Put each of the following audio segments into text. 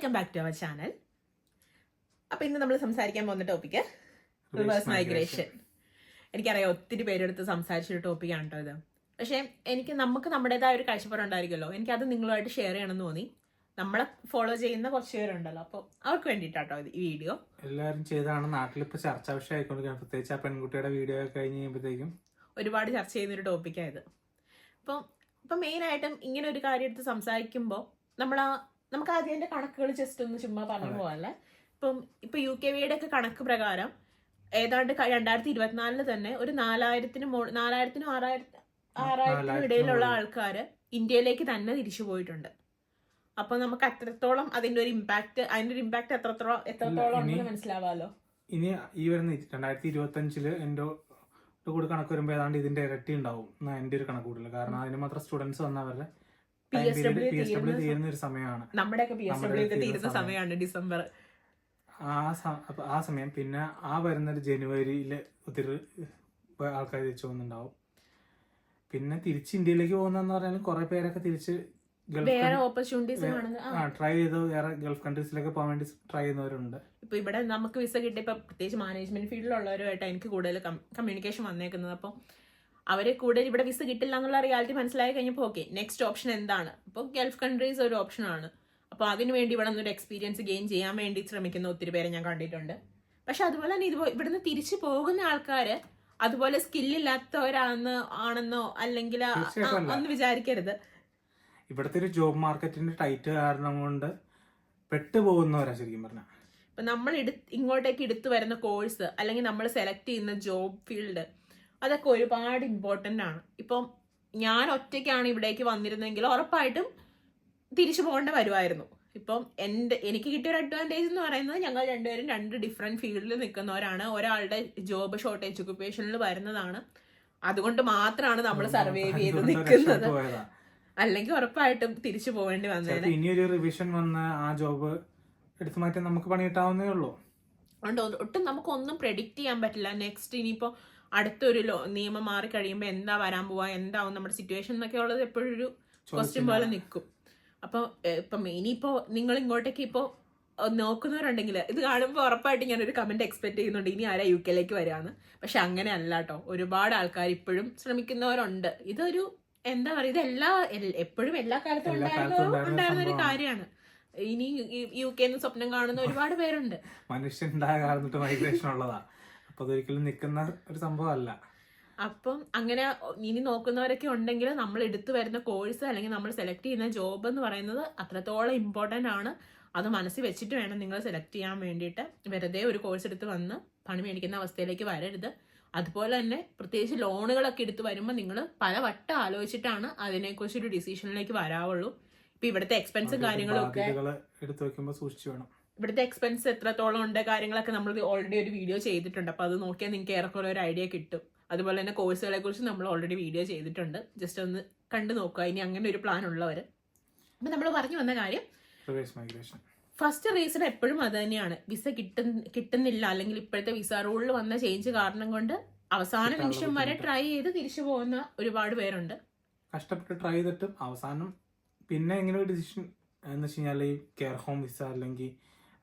Welcome back to our channel. അപ്പോൾ ഇന്ന് നമ്മൾ സംസാരിക്കാൻ പോകുന്ന ടോപ്പിക്ക് റിവേഴ്സ് മൈഗ്രേഷൻ. എനിക്കറിയാം ഒത്തിരി പേരെടുത്ത് സംസാരിച്ചൊരു ടോപ്പിക്കാണ് കേട്ടോ ഇത്. പക്ഷേ നമുക്ക് നമ്മുടേതായ ഒരു കാഴ്ചപ്പാടുണ്ടായിരിക്കുമല്ലോ. എനിക്കത് നിങ്ങളുമായിട്ട് ഷെയർ ചെയ്യണമെന്ന് തോന്നി. നമ്മളെ ഫോളോ ചെയ്യുന്ന കുറച്ച് പേരുണ്ടല്ലോ, അപ്പോൾ അവർക്ക് വേണ്ടിയിട്ടാട്ടോ ഈ വീഡിയോ. എല്ലാവരും ചെയ്താണ് നാട്ടിലിപ്പോൾ ചർച്ചാ വിഷയമായിക്കൊണ്ടിരിക്കുകയാണ്. പ്രത്യേകിച്ച് ആ പെൺകുട്ടിയുടെ വീഡിയോ കഴിഞ്ഞ് കഴിയുമ്പോഴത്തേക്കും ഒരുപാട് ചർച്ച ചെയ്യുന്നൊരു ടോപ്പിക്കായത്. അപ്പം മെയിനായിട്ടും ഇങ്ങനെ ഒരു കാര്യം എടുത്ത് സംസാരിക്കുമ്പോൾ നമുക്ക് ആദ്യം കണക്കുകൾ ജസ്റ്റ് ഒന്ന് ചുമ്മാ പറഞ്ഞു പോകാല്ലേ. ഇപ്പൊ UK-യുടെ ഒക്കെ കണക്ക് പ്രകാരം ഏതാണ്ട് 2024 തന്നെ ഒരു 4000-നും 6000-നും ഇടയിലുള്ള ആൾക്കാര് ഇന്ത്യയിലേക്ക് തന്നെ തിരിച്ചു പോയിട്ടുണ്ട്. അപ്പൊ നമുക്ക് അത്രത്തോളം അതിന്റെ ഒരു ഇമ്പാക്ട് എത്രത്തോളം ഉണ്ടെന്ന് മനസ്സിലാവാലോ. ഇനി ഈ വരുന്ന 2025 എന്റെ കൂടെ കണക്ക് വരുമ്പോ ഏതാണ്ട് ഇതിന്റെ ഇരട്ടി ഉണ്ടാവും എന്റെ ഒരു കണക്ക് കൂടില്ല. കാരണം അതിന് മാത്രം സ്റ്റുഡൻസ് വന്നവരുടെ PSW തീരുന്ന ഒരു സമയമാണ്. നമ്മുടെയൊക്കെ PSW തീരുന്ന സമയമാണ് ഡിസംബർ. ആ സമയം പിന്നെ ആ വരുന്ന ജനുവരിയില് ഒത്തിരി ആൾക്കാർ തിരിച്ചു പോകുന്നുണ്ടാവും. പിന്നെ തിരിച്ച് ഇന്ത്യയിലേക്ക് പോകുന്നതെന്ന് പറഞ്ഞാൽ കുറെ പേരൊക്കെ തിരിച്ച് വേറെ ഓപ്പർച്യൂണിറ്റീസ് ട്രൈ ചെയ്ത് വേറെ ഗൾഫ് കൺട്രീസിലേക്ക് പോകാൻ വേണ്ടി ട്രൈ ചെയ്യുന്നവരുണ്ട്. ഇപ്പൊ ഇവിടെ നമുക്ക് വിസ കിട്ടി. ഇപ്പൊ പ്രത്യേകിച്ച് മാനേജ്മെന്റ് ഫീൽഡിലുള്ളവരുമായിട്ട് എനിക്ക് കൂടുതൽ കമ്മ്യൂണിക്കേഷൻ വന്നേക്കുന്നത്. അപ്പോൾ അവര് കൂടുതൽ ഇവിടെ വിസ കിട്ടില്ല എന്നുള്ള റിയാലിറ്റി മനസ്സിലായി കഴിഞ്ഞപ്പോൾ ഓക്കെ, നെക്സ്റ്റ് ഓപ്ഷൻ എന്താണ്? അപ്പോൾ ഗൾഫ് കൺട്രീസ് ഒരു ഓപ്ഷനാണ്. അപ്പോൾ അതിനുവേണ്ടി ഇവിടെ നിന്നൊരു എക്സ്പീരിയൻസ് ഗെയിൻ ചെയ്യാൻ വേണ്ടി ശ്രമിക്കുന്ന ഒത്തിരി പേരെ ഞാൻ കണ്ടിട്ടുണ്ട്. പക്ഷെ അതുപോലെ തന്നെ ഇവിടുന്ന് തിരിച്ചു പോകുന്ന ആൾക്കാര് അതുപോലെ സ്കില്ലില്ലാത്തവരാണെന്നോ അല്ലെങ്കിൽ ഒന്ന് വിചാരിക്കരുത്. ഇവിടുത്തെ ഒരു ജോബ് മാർക്കറ്റിന്റെ ടൈറ്റ് കാരണം കൊണ്ട് പെട്ടുപോകുന്നവരാ ശരിക്കും പറഞ്ഞാൽ. ഇപ്പൊ നമ്മൾ ഇങ്ങോട്ടേക്ക് എടുത്തു വരുന്ന കോഴ്സ് അല്ലെങ്കിൽ നമ്മൾ സെലക്ട് ചെയ്യുന്ന ജോബ് ഫീൽഡ് അതൊക്കെ ഒരുപാട് ഇമ്പോർട്ടൻ്റ് ആണ്. ഇപ്പം ഞാൻ ഒറ്റയ്ക്കാണ് ഇവിടേക്ക് വന്നിരുന്നെങ്കിൽ ഉറപ്പായിട്ടും തിരിച്ചു പോകേണ്ട വരുമായിരുന്നു. ഇപ്പം എനിക്ക് കിട്ടിയൊരു അഡ്വാൻറ്റേജ് എന്ന് പറയുന്നത് ഞങ്ങൾ രണ്ടുപേരും 2 ഡിഫറെന്റ് ഫീൽഡിൽ നിൽക്കുന്നവരാണ്. ഒരാളുടെ ജോബ് ഷോർട്ടേജ് ഒക്യുപ്പേഷനിൽ വരുന്നതാണ്. അതുകൊണ്ട് മാത്രമാണ് നമ്മൾ സർവൈവ് ചെയ്ത് നിൽക്കുന്നത്. അല്ലെങ്കിൽ ഉറപ്പായിട്ടും തിരിച്ചു പോകേണ്ടി വന്നേനെ. ഇനിയൊരു റിവിഷൻ വന്ന് ആ ജോബ് എടുത്തു മാറ്റാൻ നമുക്ക് പണി കിട്ടാവുന്നേ ഉള്ളൂ. അതുകൊണ്ട് ഒട്ടും നമുക്കൊന്നും പ്രെഡിക്റ്റ് ചെയ്യാൻ പറ്റില്ല. നെക്സ്റ്റ് ഇനിയിപ്പോ അടുത്തൊരു നിയമം മാറി കഴിയുമ്പോൾ എന്താ വരാൻ പോവാ, എന്താവും നമ്മുടെ സിറ്റുവേഷൻ എന്നൊക്കെ ഉള്ളത് എപ്പോഴും ഒരു ക്വസ്റ്റ്യൻ പോലെ നിൽക്കും. ഇപ്പം ഇനിയിപ്പോ നിങ്ങൾ ഇങ്ങോട്ടേക്ക് ഇപ്പോൾ നോക്കുന്നവരുണ്ടെങ്കിൽ ഇത് കാണുമ്പോൾ ഉറപ്പായിട്ട് ഞാനൊരു കമന്റ് എക്സ്പെക്ട് ചെയ്യുന്നുണ്ട്, ഇനി ആരാ UK-ലേക്ക് വരാന്ന്. പക്ഷെ അങ്ങനെ അല്ല കേട്ടോ. ഒരുപാട് ആൾക്കാർ ഇപ്പോഴും ശ്രമിക്കുന്നവരുണ്ട്. ഇതൊരു എന്താ പറയുക, എപ്പോഴും എല്ലാ കാലത്തും ഉണ്ടായിരുന്ന ഒരു കാര്യമാണ്. ഇനി UK-ന്ന് സ്വപ്നം കാണുന്ന ഒരുപാട് പേരുണ്ട്. മനുഷ്യനുണ്ടായ കാലത്ത് മൈഗ്രേഷൻ ഉള്ളതാ. അപ്പൊ അതൊരിക്കലും നിൽക്കുന്ന ഒരു സംഭവമല്ല. അപ്പം അങ്ങനെ ഇനി നോക്കുന്നവരൊക്കെ ഉണ്ടെങ്കിൽ നമ്മൾ എടുത്തു വരുന്ന കോഴ്സ് അല്ലെങ്കിൽ നമ്മൾ സെലക്ട് ചെയ്യുന്ന ജോബ് എന്ന് പറയുന്നത് അത്രത്തോളം ഇമ്പോർട്ടൻ്റ് ആണ്. അത് മനസ്സിൽ വെച്ചിട്ട് വേണം നിങ്ങൾ സെലക്ട് ചെയ്യാൻ വേണ്ടിയിട്ട്. വെറുതെ ഒരു കോഴ്സ് എടുത്ത് വന്ന് പണി മേടിക്കുന്ന അവസ്ഥയിലേക്ക് വരരുത്. അതുപോലെ തന്നെ പ്രത്യേകിച്ച് ലോണുകളൊക്കെ എടുത്ത് വരുമ്പോൾ നിങ്ങൾ പലവട്ടം ആലോചിച്ചിട്ടാണ് അതിനെക്കുറിച്ചൊരു ഡിസിഷനിലേക്ക് വരാവുള്ളൂ. ഇപ്പൊ ഇവിടുത്തെ എക്സ്പെൻസും കാര്യങ്ങളും ഒക്കെ ഇവിടുത്തെ എക്സ്പെൻസ് എത്രത്തോളം ഉണ്ട് കാര്യങ്ങളൊക്കെ നമ്മൾ ഓൾറെഡി ഒരു വീഡിയോ ചെയ്തിട്ടുണ്ട്. അപ്പൊ അത് നോക്കിയാൽ നിങ്ങൾക്ക് ഏറെക്കുറെ ഒരു ഐഡിയ കിട്ടും. അതുപോലെ തന്നെ കോഴ്സുകളെ കുറിച്ച് നമ്മൾ ഓൾറെഡി വീഡിയോ ചെയ്തിട്ടുണ്ട്. ജസ്റ്റ് ഒന്ന് കണ്ടു നോക്കുക ഇനി അങ്ങനെ ഒരു പ്ലാൻ ഉള്ളവര്. അപ്പൊ നമ്മൾ പറഞ്ഞു വന്ന കാര്യം ഫസ്റ്റ് റീസൺ എപ്പോഴും അത് തന്നെയാണ്. വിസ കിട്ടുന്നില്ല അല്ലെങ്കിൽ ഇപ്പോഴത്തെ വിസ റൂളിൽ വന്ന ചേഞ്ച് കാരണം കൊണ്ട് അവസാന നിമിഷം വരെ ട്രൈ ചെയ്ത് തിരിച്ചു പോകുന്ന ഒരുപാട് പേരുണ്ട്. കഷ്ടപ്പെട്ട് ട്രൈ ചെയ്തിട്ടും അവസാനം പിന്നെ എങ്ങനെ ഒരു ഡിസിഷൻ എന്ന് വെച്ച് കഴിഞ്ഞാൽ ഈ കെയർ ഹോം വിസ അല്ലെങ്കിൽ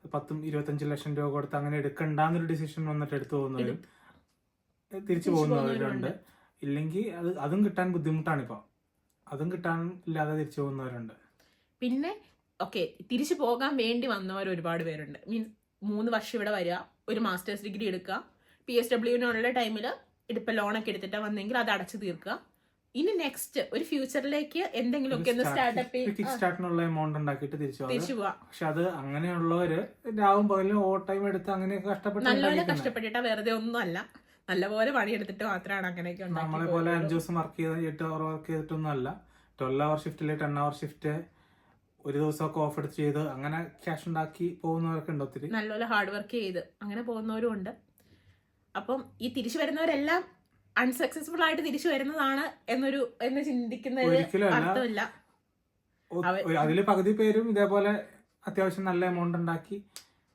10-25 ലക്ഷം രൂപ കൊടുത്ത് അങ്ങനെ എടുക്കണ്ടെന്നൊരു ഡിസിഷൻ വന്നിട്ട് എടുത്തു പോകുന്നവരും തിരിച്ചു പോകുന്നവരുണ്ട്. ഇല്ലെങ്കിൽ അതും കിട്ടാൻ ബുദ്ധിമുട്ടാണ്. ഇപ്പൊ അതും കിട്ടാൻ ഇല്ലാതെ തിരിച്ചു പോകുന്നവരുണ്ട്. പിന്നെ ഓക്കെ, തിരിച്ചു പോകാൻ വേണ്ടി വന്നവർ ഒരുപാട് പേരുണ്ട്. മീൻസ് 3 വർഷം ഇവിടെ വരിക, ഒരു മാസ്റ്റേഴ്സ് ഡിഗ്രി എടുക്കുക, PSW-നുള്ള ടൈമിൽ ഇപ്പൊ ലോണൊക്കെ എടുത്തിട്ടാ വന്നെങ്കിൽ അത് അടച്ചു തീർക്കുക. ഇനി നെക്സ്റ്റ് ഒരു ഫ്യൂച്ചറിലേക്ക് എന്തെങ്കിലുമൊക്കെ ഒന്ന് സ്റ്റാർട്ടിനുള്ള എമൗണ്ട് ഉണ്ടാക്കിയിട്ട് തിരിച്ചു പോവാ. പക്ഷെ അത് അങ്ങനെയുള്ളവര് രാവും പകലും ഓവർ ടൈം എടുത്ത് അങ്ങനെയൊക്കെ നല്ലപോലെ കഷ്ടപ്പെട്ടിട്ടാ, വെറുതെ ഒന്നും അല്ല, നല്ലപോലെ പണിയെടുത്തിട്ട് മാത്രമാണ് അങ്ങനെയൊക്കെ. നമ്മളെ പോലെ 5 ദിവസം വർക്ക് ചെയ്ത് 8 അവർ വർക്ക് ചെയ്തിട്ടൊന്നും അല്ല. 12 അവർ ഷിഫ്റ്റില് 10 അവർ ഷിഫ്റ്റ് ഒരു ദിവസമൊക്കെ ഓഫ് എടുത്ത് ചെയ്ത് അങ്ങനെ ക്യാഷ് ഉണ്ടാക്കി പോകുന്നവരൊക്കെ ഉണ്ട്. ഒത്തിരി നല്ലപോലെ ഹാർഡ് വർക്ക് ചെയ്ത് അങ്ങനെ പോകുന്നവരും ഉണ്ട്. അപ്പം ഈ തിരിച്ചു വരുന്നവരെല്ലാം അൺസക്സസ്ഫുൾ ആയിട്ട് തിരിച്ചു വരുന്നതാണ് എന്ന് ചിന്തിക്കുന്നത് അർത്ഥമില്ല. അതില് പകുതി പേരും ഇതേപോലെ അത്യാവശ്യം നല്ല എമൗണ്ട് ഉണ്ടാക്കി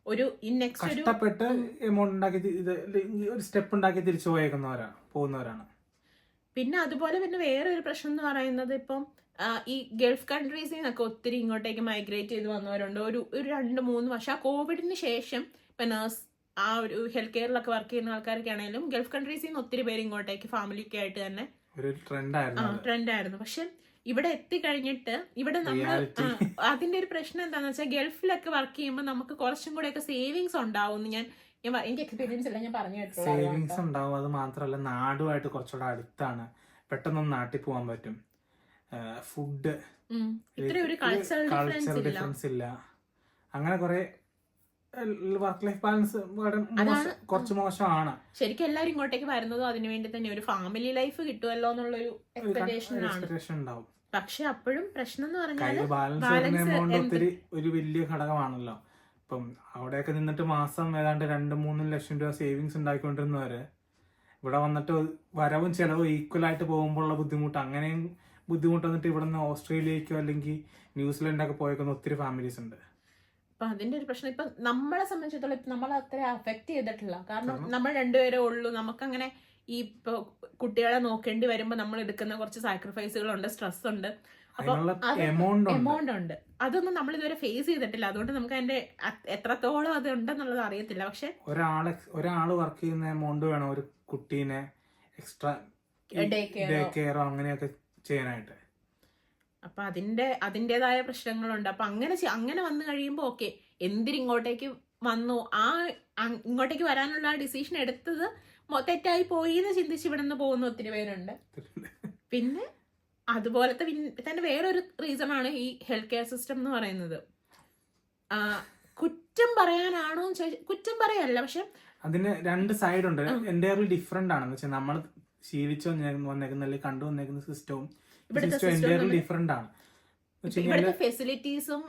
ഒരു കഷ്ടപ്പെട്ട് എമൗണ്ട് ഉണ്ടാക്കി ഒരു സ്റ്റെപ്പ് ഉണ്ടാക്കി തിരിച്ചു പോകുന്നവരാണ്. പിന്നെ അതുപോലെ പിന്നെ വേറെ ഒരു പ്രശ്നം എന്ന് പറയുന്നത് ഇപ്പം ഈ ഗൾഫ് കൺട്രീസിൽ നിന്നൊക്കെ ഒത്തിരി ഇങ്ങോട്ടേക്ക് മൈഗ്രേറ്റ് ചെയ്ത് വന്നവരുണ്ട്. ഒരു 2-3 വർഷം ആ കോവിഡിന് ശേഷം ഇപ്പൊ നഴ്സ് ആ ഒരു ഹെൽത്ത് കെയറിലൊക്കെ വർക്ക് ചെയ്യുന്ന ആൾക്കാരൊക്കെ ആണെങ്കിലും ഗൾഫ് കൺട്രീസിൽ നിന്ന് ഒത്തിരി പേര് ഇങ്ങോട്ടേക്ക് ഫാമിലിയൊക്കെ ആയിട്ട് തന്നെ ഒരു ട്രെൻഡായിരുന്നു. പക്ഷെ ഇവിടെ എത്തിക്കഴിഞ്ഞിട്ട് ഇവിടെ നമ്മൾ അതിന്റെ ഒരു പ്രശ്നം എന്താണെന്ന് വെച്ചാൽ ഗൾഫിലൊക്കെ വർക്ക് ചെയ്യുമ്പോൾ നമുക്ക് കുറച്ചും കൂടെ ഒക്കെ സേവിങ്സ് ഉണ്ടാവും. എനിക്ക് എക്സ്പീരിയൻസ് ഇല്ല, ഞാൻ പറഞ്ഞു കേട്ടോ. സേവിങ്സ് ഉണ്ടാവും. അത് മാത്രമല്ല നാടുമായിട്ട് കുറച്ചുകൂടെ അടുത്താണ്, പെട്ടെന്നൊന്ന് നാട്ടിൽ പോകാൻ പറ്റും. ഫുഡ് ഒരു കൾച്ചറൽ ഡിഫറൻസ് ഇല്ല. അങ്ങനെ കുറെ വർക്ക് ലൈഫ് ബാലൻസ് കുറച്ച് മോശമാണ്. ശരിക്കും എല്ലാവരും ഇങ്ങോട്ടേക്ക് വരുന്നതും അതിനു വേണ്ടി തന്നെ ഒരു ഫാമിലി ലൈഫ് കിട്ടുമല്ലോ എന്നുള്ളൊരു എക്സ്പെക്ടേഷൻ ഉണ്ടാവും. പക്ഷെ അപ്പോഴും പ്രശ്നം എന്ന് പറഞ്ഞാൽ ബാലൻസ് ഒത്തിരി ഒരു വലിയ ഘടകമാണല്ലോ. ഇപ്പം അവിടെയൊക്കെ നിന്നിട്ട് മാസം ഏതാണ്ട് 2-3 ലക്ഷം രൂപ സേവിങ്സ് ഉണ്ടാക്കിക്കൊണ്ടിരുന്നവര് ഇവിടെ വന്നിട്ട് വരവും ചെലവും ഈക്വൽ ആയിട്ട് പോകുമ്പോഴുള്ള ബുദ്ധിമുട്ട്, അങ്ങനെയും ബുദ്ധിമുട്ട് വന്നിട്ട് ഇവിടെ നിന്ന് ഓസ്ട്രേലിയക്കോ അല്ലെങ്കിൽ ന്യൂസിലൻഡൊക്കെ പോയേക്കുന്ന ഒത്തിരി ഫാമിലീസ് ഉണ്ട്. അപ്പൊ അതിന്റെ ഒരു പ്രശ്നം ഇപ്പൊ നമ്മളെ സംബന്ധിച്ചിടത്തോളം ഇപ്പൊ നമ്മൾ അത്ര അഫക്ട് ചെയ്തിട്ടില്ല. കാരണം നമ്മൾ രണ്ടുപേരേ ഉള്ളൂ. നമുക്കങ്ങനെ ഈ ഇപ്പൊ കുട്ടികളെ നോക്കേണ്ടി വരുമ്പോ നമ്മൾ എടുക്കുന്ന കുറച്ച് സാക്രിഫൈസുകളുണ്ട്, സ്ട്രെസ് ഉണ്ട്, അപ്പൊ എമൗണ്ട് ഉണ്ട്. അതൊന്നും നമ്മൾ ഇതുവരെ ഫേസ് ചെയ്തിട്ടില്ല. അതുകൊണ്ട് നമുക്ക് അതിന്റെ എത്രത്തോളം അത് ഉണ്ടെന്നുള്ളത് അറിയത്തില്ല. പക്ഷെ ഒരാള് വർക്ക് ചെയ്യുന്ന എമൗണ്ട് വേണം ഒരു കുട്ടീനെ എക്സ്ട്രാ ഡേ കെയറോ അങ്ങനെയൊക്കെ ചെയ്യാനായിട്ട്. അപ്പൊ അതിൻ്റെതായ പ്രശ്നങ്ങളുണ്ട്. അപ്പൊ അങ്ങനെ വന്നു കഴിയുമ്പോൾ ഓക്കെ, എന്തിനിങ്ങോട്ടേക്ക് വന്നു, ഇങ്ങോട്ടേക്ക് വരാനുള്ള ഡിസിഷൻ എടുത്തത് തെറ്റായി പോയി എന്ന് ചിന്തിച്ച് ഇവിടെ നിന്ന് പോകുന്ന ഒത്തിരി പേരുണ്ട്. പിന്നെ അതുപോലത്തെ തന്നെ വേറൊരു റീസൺ ആണ് ഈ ഹെൽത്ത് കെയർ സിസ്റ്റം എന്ന് പറയുന്നത്. കുറ്റം പറയാനാണോ കുറ്റം പറയല്ല, പക്ഷെ അതിന് 2 സൈഡ് ഉണ്ട്. എൻ്റയർലി ഡിഫറെന്റ് ആണെന്ന് വെച്ചാൽ നമ്മൾ ശീലിച്ചു വന്നേക്കുന്ന അല്ലെങ്കിൽ കണ്ടു വന്നേക്കുന്ന സിസ്റ്റവും ഡിഫറെന്റ് ആണ്. ഇവിടുത്തെ ഫെസിലിറ്റീസും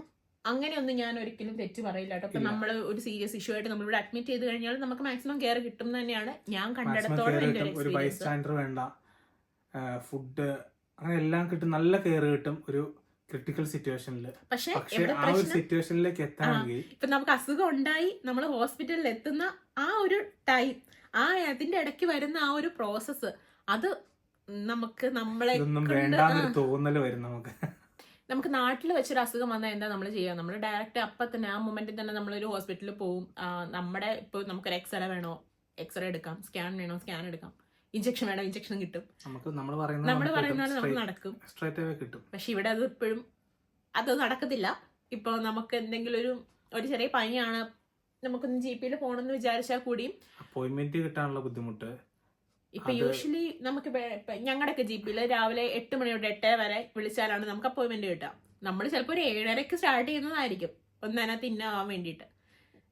അങ്ങനെയൊന്നും ഞാൻ ഒരിക്കലും തെറ്റ് പറയില്ല കേട്ടോ. അപ്പൊ നമ്മൾ ഒരു സീരിയസ് ഇഷ്യൂ ആയിട്ട് നമ്മൾ ഇവിടെ അഡ്മിറ്റ് ചെയ്ത് കഴിഞ്ഞാൽ നമുക്ക് മാക്സിമം കെയർ കിട്ടും തന്നെയാണ് ഞാൻ കണ്ടിടത്തോളം. ഒരു ബൈസ്റ്റാൻഡർ വേണ്ട, ഫുഡ് അങ്ങനെ എല്ലാം കിട്ടും, നല്ല കെയർ കിട്ടും ഒരു ക്രിട്ടിക്കൽ സിറ്റുവേഷനിൽ. പക്ഷെ ആ ഒരു സിറ്റുവേഷനിലേക്ക് എത്താണെങ്കിൽ ഇപ്പൊ നമുക്ക് അസുഖം ഉണ്ടായി നമ്മൾ ഹോസ്പിറ്റലിൽ എത്തുന്ന ആ ഒരു ടൈം, അതിന്റെ ഇടയ്ക്ക് വരുന്ന ആ ഒരു പ്രോസസ്സ്, അത് നമുക്ക് നമ്മളെ തോന്നല് വരും. നമുക്ക് നാട്ടിൽ വെച്ചൊരു അസുഖം വന്നാൽ എന്താ നമ്മൾ ചെയ്യുക? നമ്മൾ ഡയറക്റ്റ് അപ്പം തന്നെ ആ മൊമെന്റിൽ തന്നെ നമ്മളൊരു ഹോസ്പിറ്റലിൽ പോവും. നമ്മുടെ ഇപ്പോൾ നമുക്കൊരു എക്സ്റേ വേണോ, എക്സ്റേ എടുക്കാം. സ്കാൻ വേണോ, സ്കാൻ എടുക്കാം. ഇഞ്ചക്ഷൻ വേണോ, ഇഞ്ചക്ഷൻ കിട്ടും. നമ്മൾ പറയുന്നത് നമുക്ക് നടക്കും, പക്ഷെ ഇവിടെ അത് ഇപ്പോഴും അത് നടക്കത്തില്ല. ഇപ്പൊ നമുക്ക് എന്തെങ്കിലും ഒരു ചെറിയ പനിയാണ്, നമുക്കൊന്ന് GP പോകണമെന്ന് വിചാരിച്ചാൽ കൂടിയും അപ്പോയിന്റ്മെന്റ് കിട്ടാനുള്ള ബുദ്ധിമുട്ട്. ഇപ്പൊ യൂഷ്വലി നമുക്ക് ഞങ്ങളുടെയൊക്കെ GP രാവിലെ 8 മണി തൊട്ട് 8 വരെ വിളിച്ചാലാണ് നമുക്ക് അപ്പോയിന്റ്മെന്റ് കിട്ടുക. നമ്മൾ ചിലപ്പോൾ ഒരു 7:30 സ്റ്റാർട്ട് ചെയ്യുന്നതായിരിക്കും ഒന്നതിനകത്ത് ഇന്നാവാൻ വേണ്ടിയിട്ട്.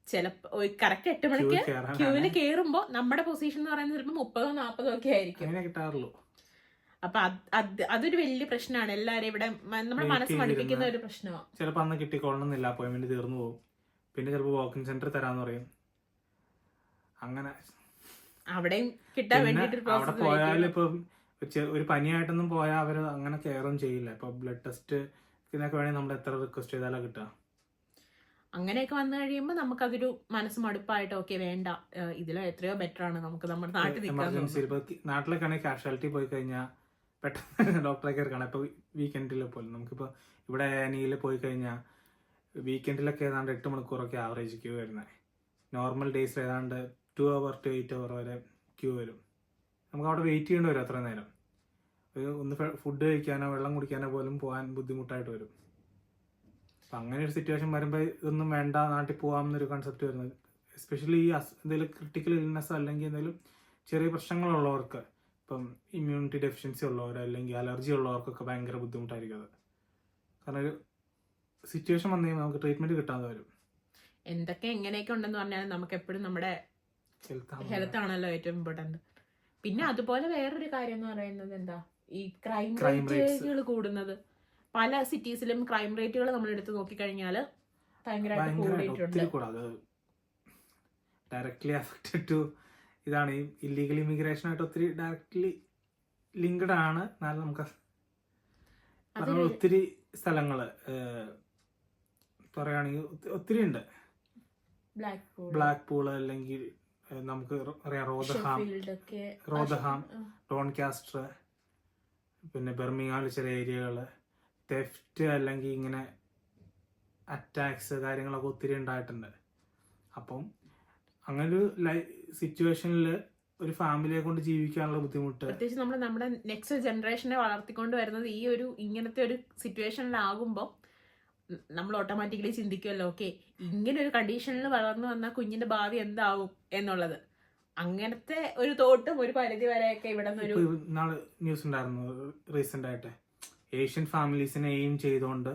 ചിലപ്പോ കറക്റ്റ് 8 മണിക്ക് ക്യൂവിൽ കയറുമ്പോ നമ്മുടെ പൊസിഷൻ എന്ന് പറയുന്നത് ചിലപ്പോൾ 30-40 ഒക്കെ ആയിരിക്കും. അപ്പൊ അതൊരു വലിയ പ്രശ്നമാണ്. എല്ലാരും ഇവിടെ നമ്മുടെ മനസ്സ് പഠിപ്പിക്കുന്ന ഒരു പ്രശ്നമാണ്. ചിലപ്പോ അന്ന് കിട്ടിക്കൊള്ളണമെന്നില്ല, അപ്പോയിന്റ്മെന്റ് തീർന്നു പോകും. പിന്നെ ചിലപ്പോൾ വാക്കിംഗ് സെന്റർ തരാന്ന് പറയും. അങ്ങനെ അവിടെയും കിട്ടാൻ വേണ്ടിട്ട് അവിടെ പോയാലും ഇപ്പൊ ഒരു പനിയായിട്ടൊന്നും പോയാൽ അവര് അങ്ങനെ കെയറും ചെയ്യില്ല. ഇപ്പൊ ബ്ലഡ് ടെസ്റ്റ് ഇതിനൊക്കെ വേണമെങ്കിൽ നമ്മൾ എത്ര റിക്വസ്റ്റ് ചെയ്താലാ കിട്ടുക. അങ്ങനെയൊക്കെ വന്നു കഴിയുമ്പോൾ നമുക്കതൊരു മനസ്സ് മടുപ്പായിട്ട് ഓക്കെ വേണ്ട, ഇതിലും എത്രയോ ബെറ്റർ ആണ് നമുക്ക് നമ്മുടെ നാട്ടിൽ എമർജൻസി. ഇപ്പൊ നാട്ടിലൊക്കെ ആണെങ്കിൽ കാഷ്വാലിറ്റി പോയി കഴിഞ്ഞാൽ പെട്ടെന്ന് ഡോക്ടറെ കയറി കാണാം. ഇപ്പൊ വീക്കെൻഡിൽ പോലും നമുക്കിപ്പോ ഇവിടെ ആനിയിൽ പോയി കഴിഞ്ഞാൽ വീക്കെൻഡിലൊക്കെ ഏതാണ്ട് 8 മണിക്കൂറൊക്കെ ആവറേജ് ക്യൂ വരുന്നത്. നോർമൽ ഡേയ്സിൽ ഏതാണ്ട് 2 hour to 8 hour വരെ ക്യൂ വരും. നമുക്ക് അവിടെ വെയിറ്റ് ചെയ്യേണ്ടി വരും അത്ര നേരം. ഒന്ന് ഫുഡ് കഴിക്കാനോ വെള്ളം കുടിക്കാനോ പോലും പോകാൻ ബുദ്ധിമുട്ടായിട്ട് വരും. അപ്പം അങ്ങനെ ഒരു സിറ്റുവേഷൻ വരുമ്പോൾ ഇതൊന്നും വേണ്ട, നാട്ടിൽ പോകാമെന്നൊരു കൺസെപ്റ്റ് വരുന്നത്. എസ്പെഷ്യലി ഈ എന്തെങ്കിലും ക്രിട്ടിക്കൽ ഇൽനെസ് അല്ലെങ്കിൽ എന്തെങ്കിലും ചെറിയ പ്രശ്നങ്ങളുള്ളവർക്ക്, ഇപ്പം ഇമ്മ്യൂണിറ്റി ഡെഫിഷ്യൻസി ഉള്ളവർ അല്ലെങ്കിൽ അലർജി ഉള്ളവർക്കൊക്കെ ഭയങ്കര ബുദ്ധിമുട്ടായിരിക്കും അത്. കാരണം ഒരു സിറ്റുവേഷൻ വന്നു കഴിയുമ്പോൾ നമുക്ക് ട്രീറ്റ്മെന്റ് കിട്ടാതെ വരും. എന്തൊക്കെ എങ്ങനെയൊക്കെ ഉണ്ടെന്ന് പറഞ്ഞാൽ നമുക്ക് എപ്പോഴും നമ്മുടെ ഹെൽത്ത് ആണല്ലോ ഏറ്റവും ഇമ്പോർട്ടന്റ്. പിന്നെ അതുപോലെ വേറൊരു കാര്യം എന്ന് പറയുന്നത് എന്താ, ഈ ക്രൈം റേറ്റുകൾ കൂടുന്നത്. പല സിറ്റീസിലും ക്രൈം റേറ്റുകൾ നമ്മൾ എടുത്ത് നോക്കിക്കഴിഞ്ഞാൽ ഭയങ്കരമായിട്ട് കൂടിയിട്ടുണ്ട്. ഡയറക്ട്ലി അഫക്റ്റഡ് ടു ഇതാണ് ഈ ഇല്ലീഗൽ ഇമിഗ്രേഷൻ ആയിട്ട് ഒത്തിരി ഡയറക്ട്ലി ലിങ്ക്ഡ് ആണ്. എന്നാലും നമുക്ക് ഒത്തിരി സ്ഥലങ്ങള് പറയുകയാണെങ്കിൽ ഒത്തിരി ഉണ്ട്. ബ്ലാക്ക് പൂള് അല്ലെങ്കിൽ നമുക്ക് അറിയാം റോദഹാം, ഡോൺകാസ്റ്റർ, പിന്നെ ബെർമിങ്ങാമിൽ ചില ഏരിയകൾ തെഫ്റ്റ് അല്ലെങ്കിൽ ഇങ്ങനെ അറ്റാക്സ് കാര്യങ്ങളൊക്കെ ഒത്തിരി ഉണ്ടായിട്ടുണ്ട്. അപ്പം അങ്ങനൊരു സിറ്റുവേഷനിൽ ഒരു ഫാമിലിയെ കൊണ്ട് ജീവിക്കാനുള്ള ബുദ്ധിമുട്ട്, പ്രത്യേകിച്ച് നമ്മുടെ നെക്സ്റ്റ് ജനറേഷനെ വളർത്തിക്കൊണ്ട് വരുന്നത് ഈ ഒരു ഇങ്ങനത്തെ ഒരു സിറ്റുവേഷനിലാകുമ്പോൾ നമ്മൾ ഓട്ടോമാറ്റിക്കലി ചിന്തിക്കുമല്ലോ, ഓക്കെ ഇങ്ങനെ ഒരു കണ്ടീഷനിൽ വളർന്നു വന്നാൽ കുഞ്ഞിന്റെ ഭാവി എന്താവും എന്നുള്ളത്. അങ്ങനത്തെ ഒരു തോട്ടും ഒരു പരിധി വരെയൊക്കെ ഇവിടെ നിന്നൊരു നാളെ ന്യൂസ് ഉണ്ടായിരുന്നു റീസെന്റ് ആയിട്ട്, ഏഷ്യൻ ഫാമിലീസിനെ എയിം ചെയ്തുകൊണ്ട്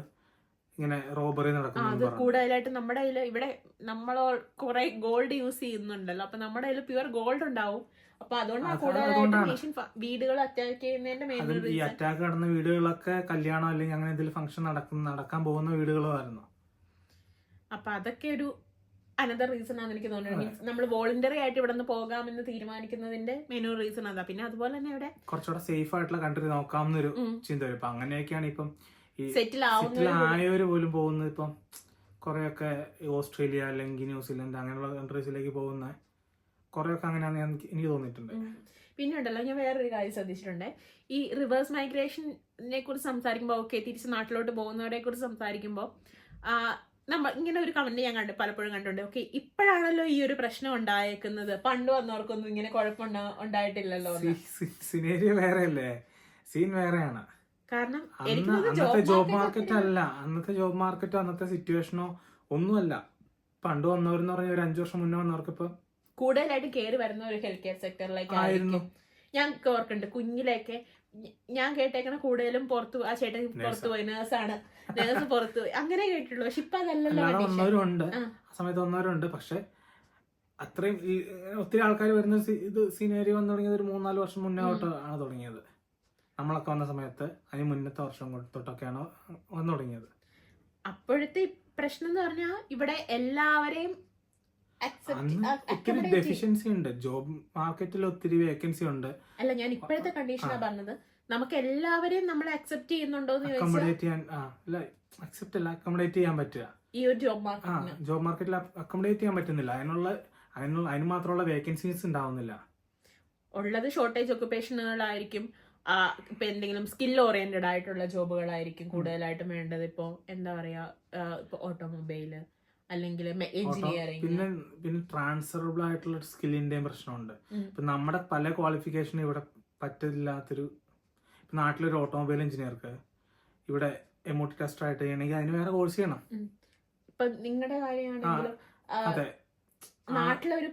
ഇങ്ങനെ റോബറി അത് നടക്കുന്നു. കൂടുതലായിട്ട് നമ്മുടെ കയ്യിൽ ഇവിടെ നമ്മൾ കുറെ ഗോൾഡ് യൂസ് ചെയ്യുന്നുണ്ടല്ലോ, അപ്പൊ നമ്മുടെ കയ്യിൽ പ്യുവർ ഗോൾഡ് ഉണ്ടാവും. അപ്പൊ അതുകൊണ്ടാണ് കൂടുതലായിട്ടും ഏഷ്യൻ വീടുകൾ അറ്റാക്ക് ചെയ്യുന്നതിന്റെ മെയിൻ ഈ റീസൺ. അറ്റാക്ക് നടന്ന വീടുകളൊക്കെ കല്യാണം അല്ലെങ്കിൽ അങ്ങനെ എന്തെങ്കിലും ഫംഗ്ഷൻ നടക്കാൻ പോകുന്ന വീടുകളുമായിരുന്നു. അപ്പൊ അതൊക്കെ ഒരു അനദർ റീസൺ ആണെന്ന് എനിക്ക് തോന്നുന്നത്. മീൻസ് നമ്മൾ വോളണ്ടറി ആയിട്ട് ഇവിടെ നിന്ന് പോകാമെന്ന് തീരുമാനിക്കുന്നതിന്റെ മെയിൻ റീസൺ അതാ. പിന്നെ അതുപോലെ തന്നെ ഇവിടെ കുറച്ചുകൂടെ സേഫ് ആയിട്ടുള്ള കൺട്രി നോക്കാമെന്നൊരു ചിന്ത വരും. ഇപ്പൊ അങ്ങനെയൊക്കെയാണ് ഇപ്പം ഈ സെറ്റിൽ ആയവര് പോലും പോകുന്നത്. ഇപ്പം കുറെയൊക്കെ ഓസ്ട്രേലിയ അല്ലെങ്കിൽ ന്യൂസിലൻഡ് അങ്ങനെയുള്ള കൺട്രീസിലേക്ക് പോകുന്ന കുറെയൊക്കെ അങ്ങനെയാണെന്ന് എനിക്ക് തോന്നിയിട്ടുണ്ട്. പിന്നെ ഉണ്ടല്ലോ, ഞാൻ വേറൊരു കാര്യം ശ്രദ്ധിച്ചിട്ടുണ്ട്. ഈ റിവേഴ്സ് മൈഗ്രേഷനെ കുറിച്ച് സംസാരിക്കുമ്പോൾ, ഓക്കെ തിരിച്ച് നാട്ടിലോട്ട് പോകുന്നവരെ കുറിച്ച് സംസാരിക്കുമ്പോൾ നമ്മൾ ഇങ്ങനെ ഒരു കമന്റ് ഞാൻ പലപ്പോഴും കണ്ടിട്ടുണ്ട്, ഓക്കെ ഇപ്പോഴാണല്ലോ ഈ ഒരു പ്രശ്നം ഉണ്ടായേക്കുന്നത്, പണ്ട് വന്നവർക്കൊന്നും ഇങ്ങനെ കുഴപ്പം ഉണ്ടായിട്ടില്ലല്ലോ. സിനേരിയോ വേറെയല്ലേ, സീൻ വേറെയാണ്. കാരണം അന്നത്തെ ജോബ് മാർക്കറ്റ് അല്ല, അന്നത്തെ ജോബ് മാർക്കറ്റോ അന്നത്തെ സിറ്റുവേഷനോ ഒന്നുമല്ല. പണ്ട് വന്നവരെന്ന് പറഞ്ഞ ഒരു 5 വർഷം മുന്നേ വന്നവർക്ക് ഇപ്പൊ കൂടുതലായിട്ട് കയറി വരുന്ന ഒരു ഹെൽത്ത് കെയർ സെക്ടറിലേക്കായിരുന്നു. ഞാൻ ഓർക്കുന്നുണ്ട് കുഞ്ഞിലേക്ക് ഞാൻ കേട്ടേക്കണ കൂടുതലും ആ ചേട്ടൻ പുറത്തു പോയി, നേഴ്സ് പുറത്തു പോയി അങ്ങനെ കേട്ടിട്ടുള്ളൂ. പക്ഷെ ഇപ്പൊ അതല്ലല്ലോ. വന്നവരുണ്ട്, ആ സമയത്ത് വന്നവരുണ്ട്. പക്ഷെ അത്രയും ഒത്തിരി ആൾക്കാർ വരുന്ന ഇത് സിനേരി വന്നു തുടങ്ങിയത് ഒരു 3-4 വർഷം മുന്നേ ആണ് തുടങ്ങിയത്. നമ്മളൊക്കെ വന്ന സമയത്ത് അതിന് മുന്നത്തെ വർഷം തൊട്ടൊക്കെയാണ് വന്നു തുടങ്ങിയത്. അപ്പോഴത്തെ പ്രശ്നം എന്ന് പറഞ്ഞാൽ ഇവിടെ എല്ലാവരെയും ഒത്തിരി ഡെഫിഷ്യൻസി ഉണ്ട്, ജോബ് മാർക്കറ്റിൽ ഒത്തിരി വേക്കൻസി ഉണ്ട്. അല്ല, ഞാൻ ഇപ്പോഴത്തെ കണ്ടീഷനാ പറഞ്ഞത്. നമുക്ക് എല്ലാവരെയും നമ്മൾ അക്സെപ്റ്റ് ചെയ്യുന്നുണ്ടോ അക്കോമഡേറ്റ് ചെയ്യാൻ പറ്റുക ഈ ഒരു ജോബ് മാർക്കറ്റിൽ അക്കോമഡേറ്റ് ചെയ്യാൻ പറ്റുന്നില്ല. അതിന് മാത്രമുള്ള വേക്കൻസീസ് ഉണ്ടാവുന്നില്ല. ഉള്ളത് ഷോർട്ടേജ് ഒക്കുപേഷനുകളായിരിക്കും. ഇപ്പൊ എന്തെങ്കിലും സ്കിൽ ഓറിയന്റഡ് ആയിട്ടുള്ള ജോബുകളായിരിക്കും കൂടുതലായിട്ടും വേണ്ടത്. ഇപ്പൊ എന്താ പറയാ, ഇപ്പൊ ഓട്ടോമൊബൈല് അല്ലെങ്കിൽ എഞ്ചിനീയറിംഗ്. പിന്നെ ട്രാൻസ്ഫറബിൾ ആയിട്ടുള്ള സ്കില്ലിന്റെയും പ്രശ്നമുണ്ട്. ഇപ്പൊ നമ്മുടെ പല ക്വാളിഫിക്കേഷനും ഇവിടെ പറ്റില്ലാത്തൊരു, നാട്ടിലൊരു ഓട്ടോമൊബൈൽ എഞ്ചിനീയർക്ക് ഇവിടെ എമോട്ടി ടെസ്റ്റർ ആയിട്ട് ചെയ്യണമെങ്കിൽ അതിന് വേറെ കോഴ്സ് ചെയ്യണം. ഇപ്പൊ നിങ്ങളുടെ കാര്യമാണെങ്കിലും നാട്ടിലൊരു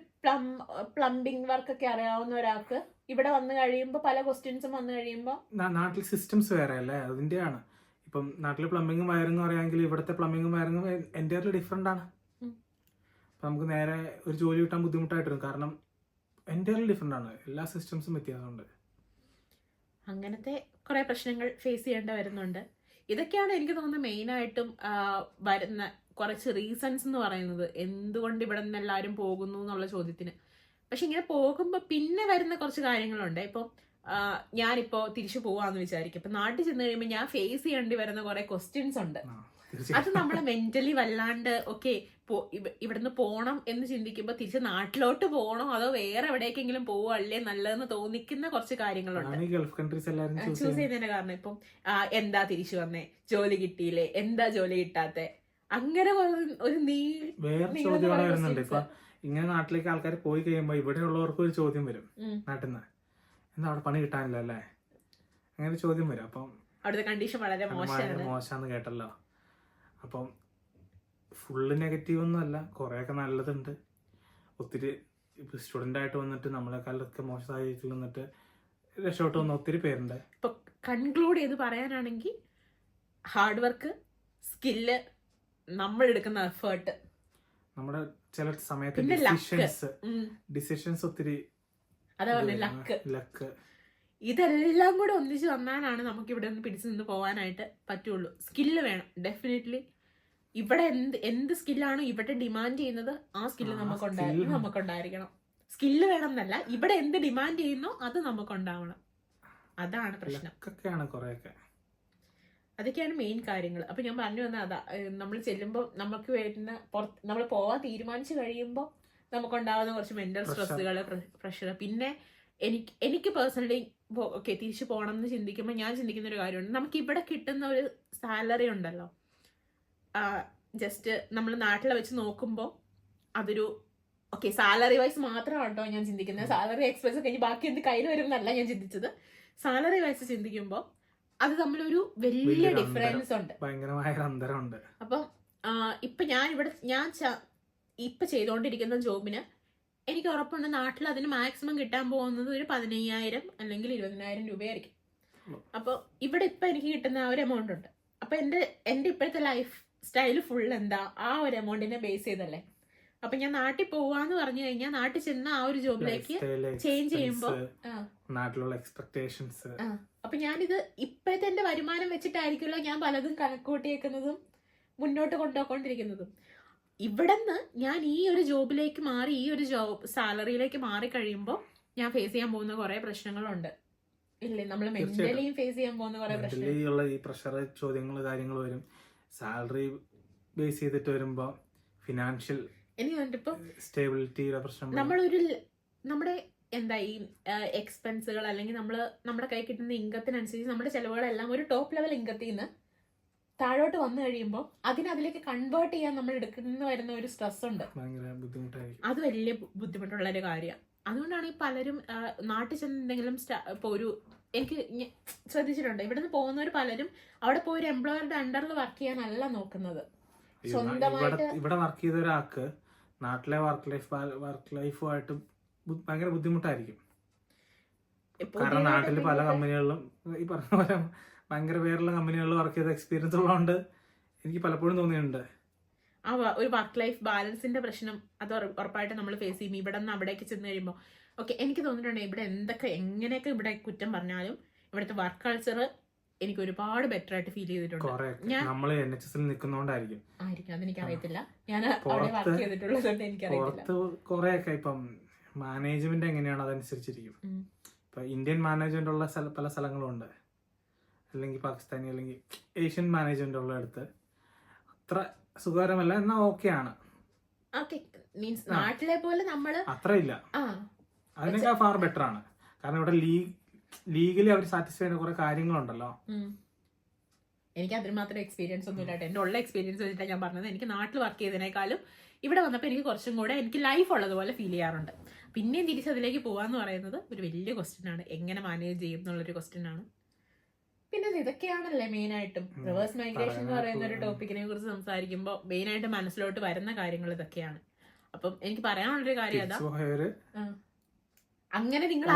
പ്ലംബിംഗ് വർക്ക് ഒക്കെ അറിയാവുന്ന ഒരാൾക്ക് ഇവിടെ വന്നു കഴിയുമ്പോൾ പല ക്വസ്റ്റ്യൻസും വന്നു കഴിയുമ്പോൾ നാട്ടിൽ സിസ്റ്റംസ് വേറെ അല്ലേ, അതിന്റെയാണ്. ഇപ്പം നാട്ടിൽ പ്ലംബിങ്ങും വയറിങ്ങും അറിയാമെങ്കിൽ ഇവിടുത്തെ പ്ലംബിങ്ങും വയറിങ്ങും എൻ്റയർലി ഡിഫറെന്റ് ആണ്. അപ്പം നമുക്ക് നേരെ ഒരു ജോലി കിട്ടാൻ ബുദ്ധിമുട്ടായിട്ട് വരും. കാരണം എൻ്റയർലി ഡിഫറെന്റ് ആണ്, എല്ലാ സിസ്റ്റംസും വ്യത്യാസമുണ്ട്. അങ്ങനത്തെ കുറെ പ്രശ്നങ്ങൾ ഫേസ് ചെയ്യേണ്ടി വരുന്നുണ്ട്. ഇതൊക്കെയാണ് എനിക്ക് തോന്നുന്നത് മെയിനായിട്ടും വരുന്ന കുറച്ച് റീസൺസ് എന്ന് പറയുന്നത്, എന്തുകൊണ്ട് ഇവിടെ നിന്ന് എല്ലാവരും പോകുന്നു എന്നുള്ള ചോദ്യത്തിന്. പക്ഷെ ഇങ്ങനെ പോകുമ്പോൾ പിന്നെ വരുന്ന കുറച്ച് കാര്യങ്ങളുണ്ട്. ഇപ്പം ഞാനിപ്പോ തിരിച്ചു പോവാന്ന് വിചാരിക്കും, ഇപ്പൊ നാട്ടിൽ ചെന്ന് കഴിയുമ്പോൾ ഞാൻ ഫേസ് ചെയ്യേണ്ടി വരുന്ന കുറെ ക്വസ്റ്റ്യൻസ് ഉണ്ട്. അത് നമ്മളെ മെന്റലി വല്ലാണ്ട് ഓക്കെ ഇവിടുന്ന് പോണം എന്ന് ചിന്തിക്കുമ്പോൾ തിരിച്ച് നാട്ടിലോട്ട് പോകണോ അതോ വേറെ എവിടേക്കെങ്കിലും പോവല്ലേ നല്ലതെന്ന് തോന്നിക്കുന്ന കുറച്ച് കാര്യങ്ങളുണ്ട് ചൂസ് ചെയ്യുന്നതിന്റെ കാരണം. ഇപ്പം എന്താ തിരിച്ചു വന്നേ, ജോലി കിട്ടിയില്ലേ, എന്താ ജോലി കിട്ടാത്തെ, അങ്ങനെ ഒരു ഇങ്ങനെ നാട്ടിലേക്ക് ആൾക്കാർ പോയി കഴിയുമ്പോ ഇവിടെ ഉള്ളവർക്ക് ഒരു ചോദ്യം വരും, നാട്ടിൽ നിന്ന് എന്താ അവിടെ പണി കിട്ടാനില്ല അല്ലേ, അങ്ങനെ ചോദ്യം വരും. അപ്പം അവിടുത്തെ കണ്ടീഷൻ വളരെ മോശമാണെന്ന് കേട്ടല്ലോ. അപ്പം ഫുള്ള് നെഗറ്റീവ് ഒന്നും അല്ല, കുറെയൊക്കെ നല്ലതുണ്ട്. ഒത്തിരി ഇപ്പൊ സ്റ്റുഡന്റ് ആയിട്ട് വന്നിട്ട് നമ്മളെക്കാളൊക്കെ മോശം സാഹചര്യത്തിൽ വന്നിട്ട് രക്ഷോട്ട് വന്ന ഒത്തിരി പേരുണ്ട്. ഇപ്പൊ കൺക്ലൂഡ് ചെയ്ത് പറയാനാണെങ്കിൽ ഹാർഡ് വർക്ക്, സ്കില്ല്, നമ്മൾ എടുക്കുന്ന എഫേർട്ട്, നമ്മുടെ ചില സമയത്ത് ഡിസിഷൻസ് ഒത്തിരി, അതാ പറഞ്ഞ ലക്ക്, ഇതെല്ലാം കൂടെ ഒന്നിച്ച് വന്നാലാണ് നമുക്ക് ഇവിടെ നിന്ന് പിടിച്ചു നിന്ന് പോകാനായിട്ട് പറ്റുള്ളൂ. സ്കില്ല് വേണം ഡെഫിനറ്റ്ലി. ഇവിടെ എന്ത് സ്കില്ലാണോ ഇവിടെ ഡിമാൻഡ് ചെയ്യുന്നത് ആ സ്കില്ല് നമുക്കുണ്ടായിരിക്കണം. സ്കില്ല് വേണം എന്നല്ല, ഇവിടെ എന്ത് ഡിമാൻഡ് ചെയ്യുന്നോ അത് നമുക്കുണ്ടാവണം. അതാണ് പ്രശ്നം. അതൊക്കെയാണ് മെയിൻ കാര്യങ്ങൾ. അപ്പൊ ഞാൻ പറഞ്ഞു വന്ന അതാ, നമ്മൾ ചെല്ലുമ്പോൾ നമുക്ക് വരുന്ന നമ്മൾ പോവാൻ തീരുമാനിച്ചു കഴിയുമ്പോൾ നമുക്കുണ്ടാവുന്ന കുറച്ച് മെന്റൽ സ്ട്രെസ്സുകൾ, പ്രഷർ. പിന്നെ എനിക്ക് പേഴ്സണലി ഓക്കെ തിരിച്ചു പോകണം എന്ന് ചിന്തിക്കുമ്പോൾ ഞാൻ ചിന്തിക്കുന്ന ഒരു കാര്യമുണ്ട്. നമുക്ക് ഇവിടെ കിട്ടുന്ന ഒരു സാലറി ഉണ്ടല്ലോ, ജസ്റ്റ് നമ്മൾ നാട്ടിലെ വെച്ച് നോക്കുമ്പോൾ അതൊരു ഓക്കെ സാലറി വൈസ് മാത്രമാണോ ഞാൻ ചിന്തിക്കുന്നത്. സാലറി എക്സ്പെൻസ് കഴിഞ്ഞ് ബാക്കി എന്ത് കയ്യിൽ വരും എന്നല്ല ഞാൻ ചിന്തിച്ചത്. സാലറി വൈസ് ചിന്തിക്കുമ്പോൾ അത് തമ്മിലൊരു വലിയ ഡിഫറൻസ് ഉണ്ട്, ഭയങ്കരമായ അന്തരമുണ്ട്. അപ്പം ഇപ്പൊ ഞാൻ ഇപ്പൊ ചെയ്തുകൊണ്ടിരിക്കുന്ന ജോബിന് എനിക്ക് ഉറപ്പുണ്ട് നാട്ടിൽ അതിന് മാക്സിമം കിട്ടാൻ പോകുന്നത് ഒരു 15,000 അല്ലെങ്കിൽ 20,000 രൂപയായിരിക്കും. അപ്പോൾ ഇവിടെ ഇപ്പൊ എനിക്ക് കിട്ടുന്ന ആ ഒരു എമൗണ്ട് ഉണ്ട്. അപ്പൊ എന്റെ ഇപ്പോഴത്തെ ലൈഫ് സ്റ്റൈല് ഫുൾ എന്താ ആ ഒരു എമൗണ്ടിനെ ബേസ് ചെയ്തല്ലേ. അപ്പൊ ഞാൻ നാട്ടിൽ പോവാന്ന് പറഞ്ഞു കഴിഞ്ഞാൽ നാട്ടിൽ ചെന്ന ആ ഒരു ജോബിലേക്ക് ചേഞ്ച് ചെയ്യുമ്പോ നാട്ടിലുള്ള എക്സ്പെക്ടേഷൻസ്, അപ്പൊ ഞാനിത് ഇപ്പോഴത്തെ എന്റെ വരുമാനം വെച്ചിട്ടായിരിക്കുമല്ലോ ഞാൻ പലതും കണക്കൂട്ടിയേക്കുന്നതും മുന്നോട്ട് കൊണ്ടുപോയിക്കൊണ്ടിരിക്കുന്നതും. ഇവിടുന്ന് ഞാൻ ഈ ഒരു ജോബിലേക്ക് മാറി, ഈ ഒരു ജോബ് സാലറിയിലേക്ക് മാറി കഴിയുമ്പോൾ ഞാൻ ഫേസ് ചെയ്യാൻ പോകുന്ന കുറെ പ്രശ്നങ്ങളുണ്ട് ഇല്ലേ. നമ്മൾ മെന്റലിയും ഫേസ് ചെയ്യാൻ പോകുന്ന കുറെ പ്രശ്നങ്ങളുള്ള ഈ പ്രഷർ ചോദ്യങ്ങൾ കാര്യങ്ങൾ വരും. സാലറി ബേസ് ചെയ്തിട്ട് വരുമ്പോ ഫിനാൻഷ്യൽ എനിക്ക് സ്റ്റേബിലിറ്റിയുടെ പ്രശ്നം. നമ്മുടെ എന്താ ഈ എക്സ്പെൻസുകൾ അല്ലെങ്കിൽ നമ്മുടെ കൈ കിട്ടുന്ന ഇൻകത്തിനനുസരിച്ച് നമ്മുടെ ചെലവുകളെല്ലാം ഒരു ടോപ്പ് ലെവൽ ഇൻകത്തിൽ നിന്ന് താഴോട്ട് വന്നു കഴിയുമ്പോൾ അതിലേക്ക് കൺവേർട്ട് ചെയ്യാൻ നമ്മൾ എടുക്കുന്ന വരുന്ന ഒരു സ്ട്രെസ് ഉണ്ട്. അത് വലിയ ബുദ്ധിമുട്ടുള്ള ഒരു കാര്യമാണ്. അതുകൊണ്ടാണ് ഈ പലരും നാട്ടിൽ ചെന്ന് എന്തെങ്കിലും ഇപ്പോൾ എനിക്ക് ശ്രദ്ധിച്ചിട്ടുണ്ട്, ഇവിടുന്ന് പോകുന്നവർ പലരും അവിടെ പോയി ഒരു എംപ്ലോയറുടെ അണ്ടറിൽ വർക്ക് ചെയ്യാനല്ല നോക്കുന്നത്. സ്വന്തമായിട്ട് ഇവിടെ വർക്ക് ചെയ്ത ഒരാൾക്ക് നാട്ടിലെ വർക്ക് ലൈഫുമായിട്ട് ഭയങ്കര ബുദ്ധിമുട്ടായിരിക്കും. കാരണം നാട്ടില് പല കമ്പനികളിലും ഈ പറഞ്ഞ പോലെ ഭയങ്കര പേരുള്ള കമ്പനികളിൽ വർക്ക് ചെയ്ത എക്സ്പീരിയൻസ് ഉള്ളതുകൊണ്ട് എനിക്ക് പലപ്പോഴും തോന്നിയിട്ടുണ്ട് ഒരു വർക്ക് ലൈഫ് ബാലൻസിന്റെ പ്രശ്നം. അത് ഉറപ്പായിട്ട് നമ്മൾ ഫേസ് ചെയ്യും ഇവിടെ നിന്ന് അവിടേക്ക് ചെന്ന് കഴിയുമ്പോൾ. ഓക്കെ, എനിക്ക് തോന്നിയിട്ടുണ്ട് ഇവിടെ എങ്ങനെയൊക്കെ ഇവിടെ കുറ്റം പറഞ്ഞാലും ഇവിടുത്തെ വർക്ക് കൾച്ചർ എനിക്ക് ഒരുപാട് ബെറ്റർ ആയിട്ട് ഫീൽ ചെയ്തിട്ടുണ്ട്. അതെനിക്ക് അറിയത്തില്ല, ഞാൻ അവിടെ വർക്ക് ചെയ്തിട്ടുള്ളതുകൊണ്ട് എനിക്കറിയത്തില്ല. കുറെയൊക്കെ ഇപ്പം മാനേജ്മെന്റ് എങ്ങനെയാണ് അതനുസരിച്ചിരിക്കും. ഇപ്പൊ ഇന്ത്യൻ മാനേജ്മെന്റ് ഉള്ള പല സ്ഥലങ്ങളും ഉണ്ട്, അല്ലെങ്കിൽ പാകിസ്ഥാനി അല്ലെങ്കിൽ ഏഷ്യൻ മാനേജ്മെന്റ് ഉള്ള അടുത്ത് അത്ര സുഖകരമല്ല, എന്നാ ഓക്കെയാണ്. നാട്ടിലെ പോലെ നമ്മള് അത്ര ഇല്ല, അതിനേക്കാൾ ഫാർ ബെറ്റർ ആണ്. കാരണം ഇവിടെ ലീഗലി അവർ സാറ്റിസ്ഫൈ ചെയ്യുന്ന കുറെ കാര്യങ്ങളുണ്ടല്ലോ. എനിക്ക് അതിന് മാത്രം എക്സ്പീരിയൻസ് ഒന്നും ഇല്ലാട്ടെ. എന്റെ ഉള്ള എക്സ്പീരിയൻസ് വെച്ചിട്ടാണ് ഞാൻ പറഞ്ഞത്. എനിക്ക് നാട്ടിൽ വർക്ക് ചെയ്തതിനേക്കാളും ഇവിടെ വന്നപ്പോൾ എനിക്ക് കുറച്ചും കൂടെ എനിക്ക് ലൈഫ് ഉള്ളതുപോലെ ഫീൽ ചെയ്യാറുണ്ട്. പിന്നെയും തിരിച്ചതിലേക്ക് പോകാന്ന് പറയുന്നത് ഒരു വലിയ ക്വസ്റ്റ്യൻ ആണ്. എങ്ങനെ മാനേജ് ചെയ്യും എന്നുള്ളൊരു ക്വസ്റ്റ്യൻ ആണ്. പിന്നെ ഇതൊക്കെയാണല്ലേ മെയിനായിട്ടും റിവേഴ്സ് മൈഗ്രേഷൻ എന്ന് പറയുന്ന ഒരു ടോപ്പിക്കിനെ കുറിച്ച് സംസാരിക്കുമ്പോൾ മെയിനായിട്ട് മനസ്സിലോട്ട് വരുന്ന കാര്യങ്ങൾ ഇതൊക്കെയാണ്. അപ്പം എനിക്ക് പറയാനുള്ളൊരു കാര്യം അതാ, അങ്ങനെ നിങ്ങൾ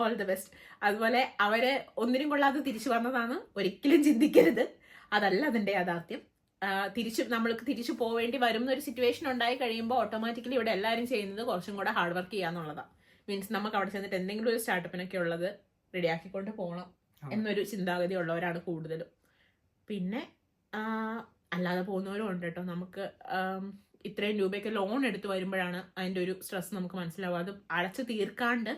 ഓൾ ദ ബെസ്റ്റ്. അതുപോലെ അവരെ ഒന്നിനും കൊള്ളാതെ തിരിച്ചു വന്നതാണ് ഒരിക്കലും ചിന്തിക്കരുത്. അതല്ല അതിന്റെ യാഥാർത്ഥ്യം. നമ്മൾക്ക് തിരിച്ചു പോവേണ്ടി വരുന്ന ഒരു സിറ്റുവേഷൻ ഉണ്ടായി കഴിയുമ്പോൾ ഓട്ടോമാറ്റിക്കലി ഇവിടെ എല്ലാവരും ചെയ്യുന്നത് കുറച്ചും കൂടെ ഹാർഡ് വർക്ക് ചെയ്യാന്നുള്ളതാണ്. മീൻസ് നമുക്ക് അവിടെ ചെന്നിട്ട് എന്തെങ്കിലും ഒരു സ്റ്റാർട്ടപ്പിനൊക്കെ ഉള്ളത് റെഡിയാക്കിക്കൊണ്ട് പോകണം എന്നൊരു ചിന്താഗതി ഉള്ളവരാണ് കൂടുതലും. പിന്നെ അല്ലാതെ പോകുന്നവരും ഉണ്ട് കേട്ടോ. നമുക്ക് ഇത്രയും രൂപയൊക്കെ ലോൺ എടുത്ത് വരുമ്പോഴാണ് അതിൻ്റെ ഒരു സ്ട്രെസ് നമുക്ക് മനസ്സിലാവുക. അത് അടച്ചു തീർക്കാണ്ട്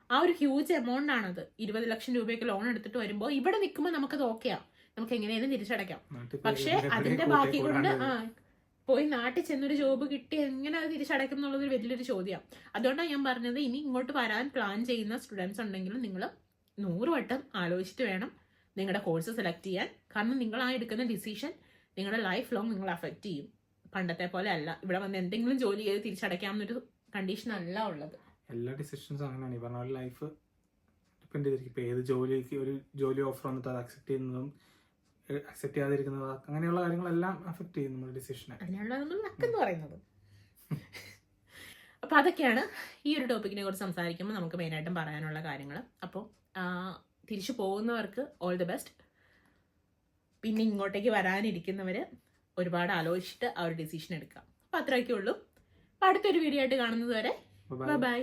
ആ ഒരു ഹ്യൂജ് എമൗണ്ട് ആണത്. 20 ലക്ഷം രൂപയൊക്കെ ലോൺ എടുത്തിട്ട് വരുമ്പോൾ ഇവിടെ നിൽക്കുമ്പോൾ നമുക്കത് ഓക്കെയാണ്, നമുക്ക് എങ്ങനെയാലും തിരിച്ചടയ്ക്കാം. പക്ഷെ അതിന്റെ ബാക്കി കൊണ്ട് പോയി നാട്ടിൽ ചെന്നൊരു ജോബ് കിട്ടി എങ്ങനെ അത് തിരിച്ചടയ്ക്കും എന്നുള്ളത് വലിയൊരു ചോദ്യമാണ്. അതുകൊണ്ടാണ് ഞാൻ പറഞ്ഞത്, ഇനി ഇങ്ങോട്ട് വരാൻ പ്ലാൻ ചെയ്യുന്ന സ്റ്റുഡൻസ് ഉണ്ടെങ്കിലും നിങ്ങൾ 100 വട്ടം ആലോചിച്ചിട്ട് വേണം നിങ്ങളുടെ കോഴ്സ് സെലക്ട് ചെയ്യാൻ. കാരണം നിങ്ങൾ ആ എടുക്കുന്ന ഡിസിഷൻ നിങ്ങളുടെ ലൈഫ് ലോങ് നിങ്ങൾ അഫക്റ്റ് ചെയ്യും. പണ്ടത്തെ പോലെ അല്ല, ഇവിടെ വന്ന് എന്തെങ്കിലും ജോലി ചെയ്ത് തിരിച്ചടയ്ക്കാമെന്നൊരു കണ്ടീഷൻ അല്ല ഉള്ളത്. എല്ലാ ഡിസിഷൻസും അങ്ങനെയാണ്. ഈ പറഞ്ഞ ലൈഫ് ഡിപ്പെൻഡ് ചെയ്തിരിക്കും. ഇപ്പോൾ ഏത് ജോലിക്ക് ഒരു ജോലി ഓഫർ വന്നിട്ട് അത് അക്സെപ്റ്റ് ചെയ്യുന്നതും അക്സെപ്റ്റ് ചെയ്യാതിരിക്കുന്നതും അങ്ങനെയുള്ള കാര്യങ്ങളെല്ലാം അഫക്റ്റ് ചെയ്യും നമ്മുടെ ഡിസിഷനെ. അതിനാണല്ലോ നമ്മൾ ലക്കെന്ന് പറയുന്നത്. അപ്പം അതൊക്കെയാണ് ഈ ഒരു ടോപ്പിക്കിനെ കുറിച്ച് സംസാരിക്കുമ്പോൾ നമുക്ക് മെയിനായിട്ടും പറയാനുള്ള കാര്യങ്ങൾ. അപ്പോൾ തിരിച്ചു പോകുന്നവർക്ക് ഓൾ ദി ബെസ്റ്റ്. പിന്നെ ഇങ്ങോട്ടേക്ക് വരാനിരിക്കുന്നവർ ഒരുപാട് ആലോചിച്ചിട്ട് ആ ഒരു ഡിസിഷൻ എടുക്കാം. അപ്പോൾ അത്രയൊക്കെ ഉള്ളൂ. അപ്പോൾ അടുത്തൊരു വീഡിയോ ആയിട്ട് കാണുന്നത് വരെ ബൈ.